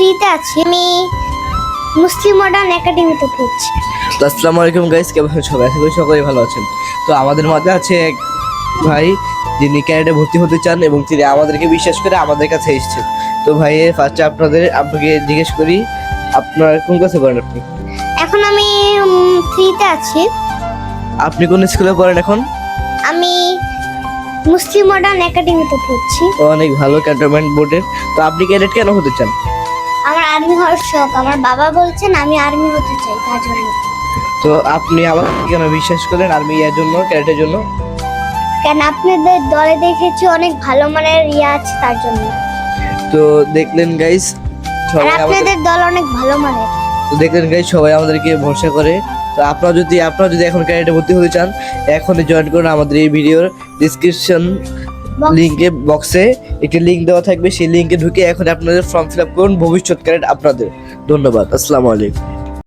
ফ্রিতে আছি। আমি মুসলিম মডার্ন একাডেমিতে পড়ছি। তো আসসালামু আলাইকুম গাইস, কেমন আছেন সবাই? আশা করি সকলেই ভালো আছেন। তো আমাদের মাঝে আছে এক ভাই যিনি ক্যাডেটে ভর্তি হতে চান এবং তিনি আমাদেরকে বিশ্বাস করে আমাদের কাছে এসেছেন। তো ভাই ফার্স্টে আপনাকে জিজ্ঞেস করি, আপনার কোন ক্লাসে পড়েন আপনি? এখন আমি ফ্রিতে আছি। আপনি কোন স্কুলে পড়েন এখন? আমি মুসলিম মডার্ন একাডেমিতে পড়ছি। অনেক ভালো, ক্যান্টনমেন্ট বোর্ডের। তো আপনি ক্যাডেট কেন হতে চান? আমার আর্মি হওয়ার শখ। আমার বাবা বলছেন আমি আর্মি হতে চাই, তার জন্য। তো আপনি আমাকে কেন বিশ্বাস করলেন আর্মি এর জন্য, ক্যাডেটের জন্য? কেন আপনাদের দলে দেখেছি অনেক ভালো মানের আছে, তার জন্য। তো দেখলেন গাইস, আর সবাই আমাদের আপনাদের দল অনেক ভালো মানের। তো দেখলেন গাইস, সবাই আমাদেরকে ভরসা করে। তো আপনারা যদি এখন ক্যাডেটে ভর্তি হতে চান, এখনই জয়েন করুন। আমাদের এই ভিডিওর ডিসক্রিপশন বক্সে একটি লিংক দেওয়া থাকবে, সেই লিংকে ঢুকে এখন আপনাদের ফর্ম ফিল আপ করুন। ভবিষ্যৎ ক্যাডেট আপনাদের। ধন্যবাদ। আসসালামু আলাইকুম।